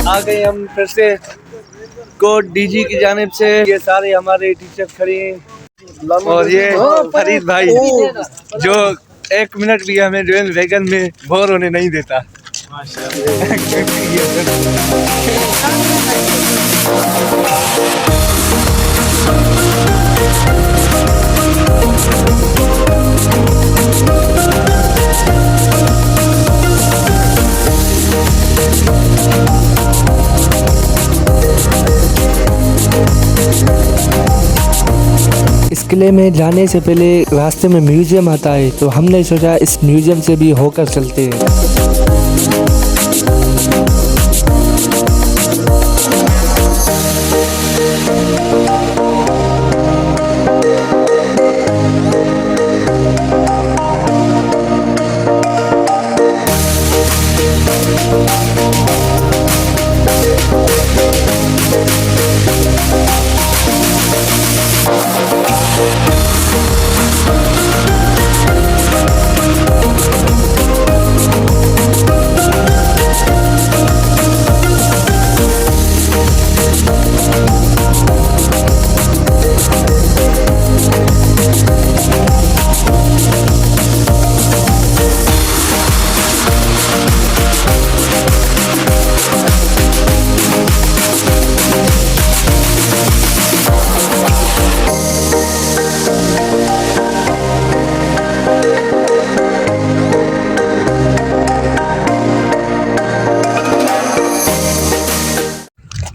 आ गए हम फिर से कोर्ट डीजी की जानिब से। ये सारे हमारे टीचर खड़े हैं और ये फरीद भाई जो 1 मिनट भी हमें जो है वैगन में बोर होने नहीं देता। इस किले में जाने से पहले रास्ते में म्यूजियम आता है, तो हमने सोचा इस म्यूजियम से भी होकर चलते हैं।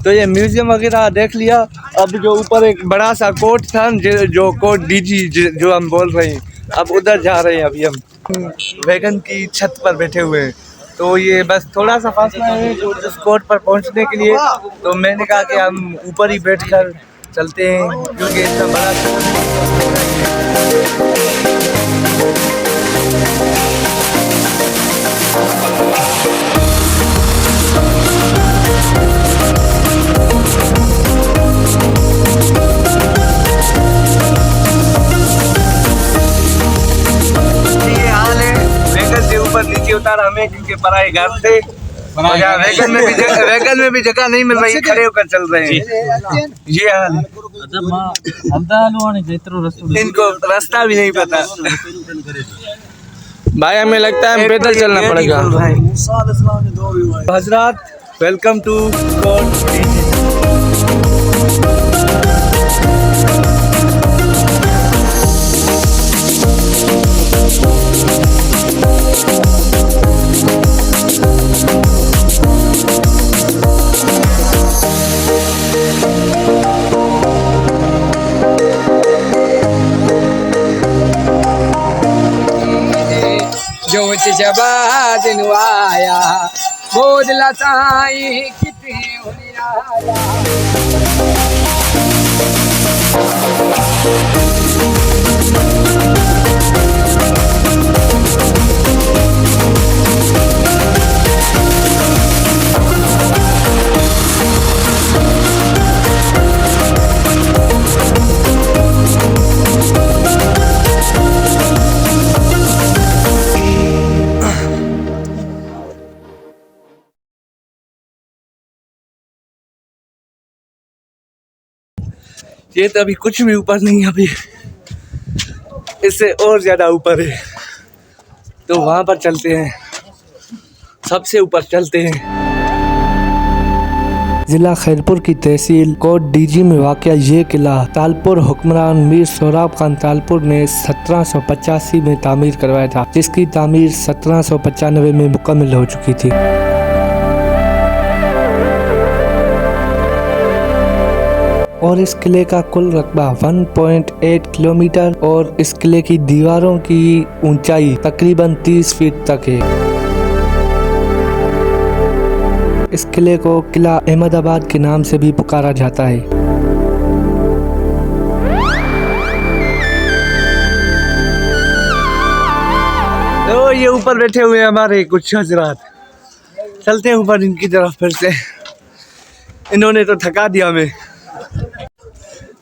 तो ये म्यूजियम वगैरह देख लिया। अब जो ऊपर एक बड़ा सा कोर्ट था जो कोर्ट डीजी जो हम बोल रहे हैं, अब उधर जा रहे हैं। अभी हम वैगन की छत पर बैठे हुए हैं, तो ये बस थोड़ा सा फासला है उस कोर्ट पर पहुंचने के लिए। तो मैंने कहा कि हम ऊपर ही बैठकर चलते हैं क्योंकि इतना बड़ा नीचे उतारा हमें क्योंकि पराए घर थे। वैगन में भी जगह नहीं मिल रही, खड़े होकर चल रहे हैं। ये हाल इनको रास्ता भी नहीं पता भाई, हमें लगता है पैदल चलना पड़ेगा। हजरात, वेलकम टू कोर्ट डीजी। जबाद आया बोदला साई कितने ये तो अभी कुछ भी ऊपर नहीं है, अभी इससे और ज्यादा ऊपर है। तो वहां पर चलते हैं, सबसे ऊपर चलते हैं। जिला खैरपुर की तहसील कोट डीजी में वाक़या ये किला तालपुर हुक्मरान मीर सोहराब खान तालपुर ने 1785 में तामीर करवाया था, जिसकी तामीर 1795 में मुकम्मल हो चुकी थी। और इस किले का कुल रकबा 1.8 किलोमीटर और इस किले की दीवारों की ऊंचाई तकरीबन 30 फीट तक है। इस किले को किला अहमदाबाद के नाम से भी पुकारा जाता है। तो ये ऊपर बैठे हुए हैं हमारे कुछ हजरात, चलते हैं ऊपर इनकी तरफ फिर से, इन्होंने तो थका दिया हमें।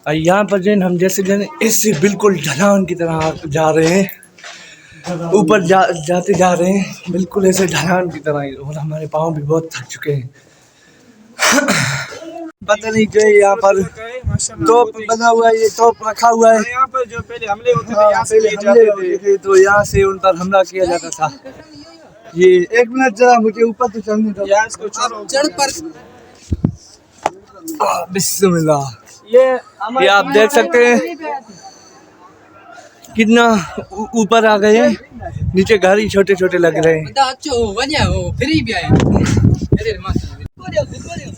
और यहाँ पर जो हम जैसे इससे बिल्कुल ढलान की तरह जा रहे हैं, ऊपर जाते जा रहे हैं बिल्कुल ऐसे ढलान की तरह ही, और हमारे पाँव भी बहुत थक चुके हैं। पता नहीं जो यहाँ पर तोप बना हुआ है, ये तोप रखा हुआ है। यहाँ पर जो पहले हमले होते थे यहाँ से पहले हमले होते थे तो यहाँ से उन पर हमला किया जाता था। ये एक मिनट जरा मुझे ऊपर तो चढ़ने दो। चढ़ पर बिस्मिल्लाह। ये आप देख सकते हैं कितना ऊपर आ गए हैं, नीचे घर ही छोटे छोटे लग रहे हैं।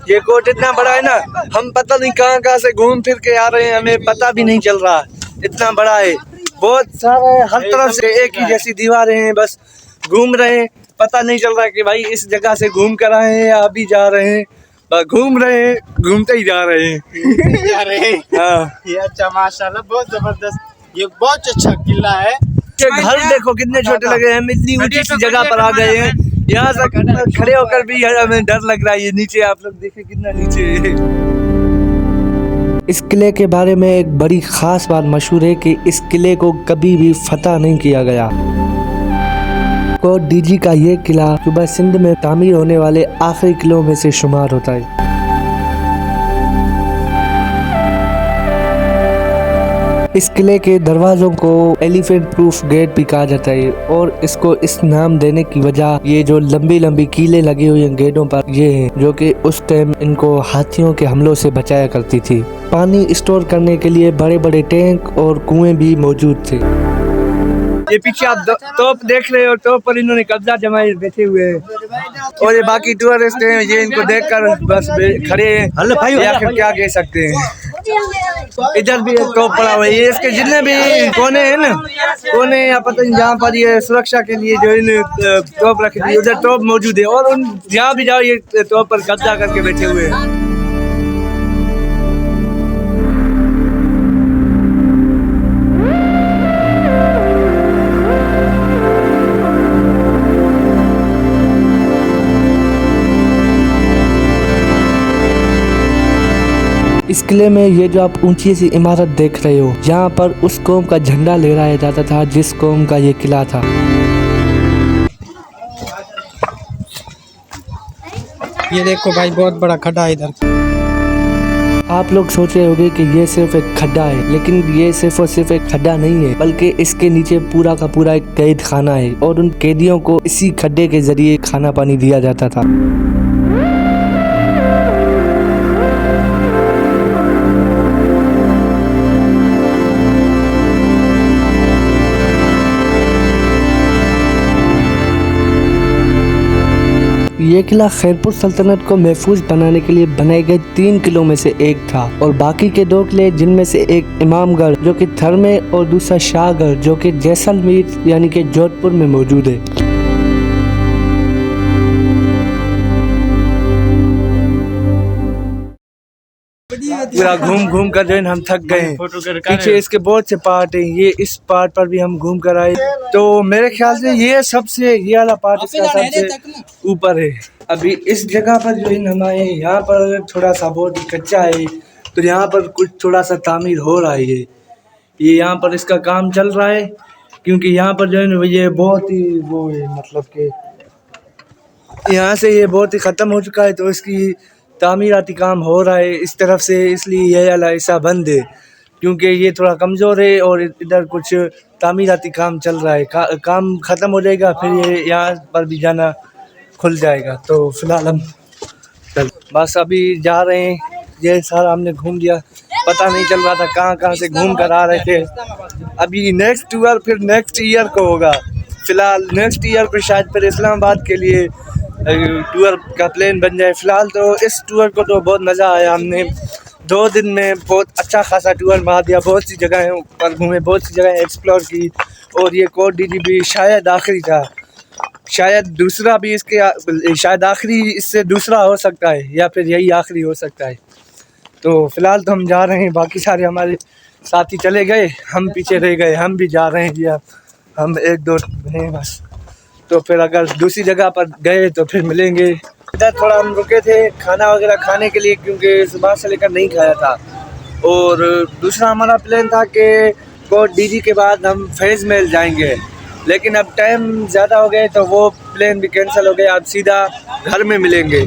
ये कोट इतना बड़ा है ना, हम पता नहीं कहाँ कहाँ से घूम फिर के आ रहे हैं, हमें पता भी नहीं चल रहा, इतना बड़ा है, बहुत सारा है, हर तरफ से एक ही जैसी दीवारें हैं, बस घूम रहे हैं, पता नहीं चल रहा कि भाई इस जगह से घूम कर आए हैं या अभी जा रहे हैं, बस घूम रहे हैं, घूमते ही जा रहे हैं। हाँ, ये अच्छा माशाल्लाह, बहुत जबरदस्त, ये बहुत अच्छा किला है। ये घर देखो कितने छोटे लगे हैं, हम इतनी ऊंची सी जगह पर आ गए हैं, यहाँ से खड़े होकर भी हमें डर लग रहा है। ये नीचे आप लोग देखें कितना नीचे है। इस किले के बारे में एक बड़ी खास बात मशहूर है कि इस किले को कभी भी फतह नहीं किया गया। कोट डीजी का ये किला सूबा सिंध में तामीर होने वाले आखिरी किलों में से शुमार होता है। इस किले के दरवाजों को एलिफेंट प्रूफ गेट भी कहा जाता है, और इसको इस नाम देने की वजह ये जो लंबी लंबी कीलें लगी हुई हैं गेटों पर, ये हैं जो कि उस टाइम इनको हाथियों के हमलों से बचाया करती थी। पानी स्टोर करने के लिए बड़े बड़े टैंक और कुएं भी मौजूद थे। ये पीछे आप तोप देख रहे हो, तोप पर इन्होंने कब्जा जमाए बैठे हुए हैं, और ये बाकी टूरिस्ट हैं, ये इनको देखकर बस खड़े हैं, या फिर क्या कह सकते हैं। इधर भी एक तोप पड़ा हुआ है, ये इसके जितने भी कोने हैं ना, कोने या पता नहीं जहाँ पर ये सुरक्षा के लिए जो इन तोप रखी थी, उधर तोप मौजूद है, और उन जहाँ भी जाओ ये तोप पर कब्जा करके बैठे हुए हैं। इस किले में ये जो आप ऊंची सी इमारत देख रहे हो, यहाँ पर उस कौम का झंडा लहराया जाता था जिस कौम का ये किला था। ये देखो भाई, बहुत बड़ा खड्डा है इधर। आप लोग सोच रहे होंगे कि ये सिर्फ एक खड्डा है, लेकिन ये सिर्फ और सिर्फ एक खड्डा नहीं है, बल्कि इसके नीचे पूरा का पूरा एक कैद खाना है, और उन कैदियों को इसी खड्डे के जरिए खाना पानी दिया जाता था। ये किला खैरपुर सल्तनत को महफूज बनाने के लिए बनाए गए 3 किलों में से एक था, और बाकी के 2 किले जिनमें से एक इमामगढ़ जो कि थर में और दूसरा शाहगढ़ जो कि जैसलमेर यानी कि जोधपुर में मौजूद है। पूरा घूम घूम कर जो है हम थक गए हैं। पीछे इसके बहुत से पार्ट हैं, ये इस पार्ट पर भी हम घूम कर आए, तो मेरे ख्याल से ये वाला पार्ट इसका सबसे ऊपर है। अभी इस जगह पर जो है हम आए, यहाँ पर थोड़ा सा बहुत कच्चा है, तो यहाँ पर कुछ थोड़ा सा तामीर हो रहा है। ये यहाँ पर इसका काम चल रहा है, क्योंकि यहाँ पर जो है ना ये बहुत ही वो है, मतलब कि यहाँ से ये बहुत ही ख़त्म हो चुका है, तो इसकी तामीराती काम हो रहा है इस तरफ से, इसलिए यह वाला हिस्सा बंद है, क्योंकि ये थोड़ा कमज़ोर है, और इधर कुछ तामीराती काम चल रहा है। काम ख़त्म हो जाएगा, फिर ये यहाँ पर भी जाना खुल जाएगा। तो फिलहाल हम बस अभी जा रहे हैं, ये सारा हमने घूम लिया, पता नहीं चल रहा था कहाँ कहाँ से घूम कर आ रहे थे। अभी नेक्स्ट टूर फिर नेक्स्ट ईयर को होगा, फ़िलहाल नेक्स्ट ईयर पर शायद फिर इस्लामाबाद के लिए टूर का प्लान बन जाए। फ़िलहाल तो इस टूर को तो बहुत मज़ा आया, हमने 2 दिन में बहुत अच्छा खासा टूर मार दिया, बहुत सी जगहें पर घूमे, बहुत सी जगहें एक्सप्लोर की, और ये कोट डीजी भी शायद आखिरी था। शायद दूसरा भी इसके शायद आखिरी इससे दूसरा हो सकता है या फिर यही आखिरी हो सकता है। तो फिलहाल तो हम जा रहे हैं, बाकी सारे हमारे साथी चले गए, हम पीछे रह गए, हम भी जा रहे हैं जी। अब हम 1-2 हैं बस, तो फिर अगर दूसरी जगह पर गए तो फिर मिलेंगे। इधर थोड़ा हम रुके थे खाना वगैरह खाने के लिए, क्योंकि सुबह से लेकर नहीं खाया था। और दूसरा हमारा प्लान था कि कोट डीजी के बाद हम फैज़ महल जाएंगे, लेकिन अब टाइम ज़्यादा हो गए तो वो प्लान भी कैंसिल हो गया। अब सीधा घर में मिलेंगे।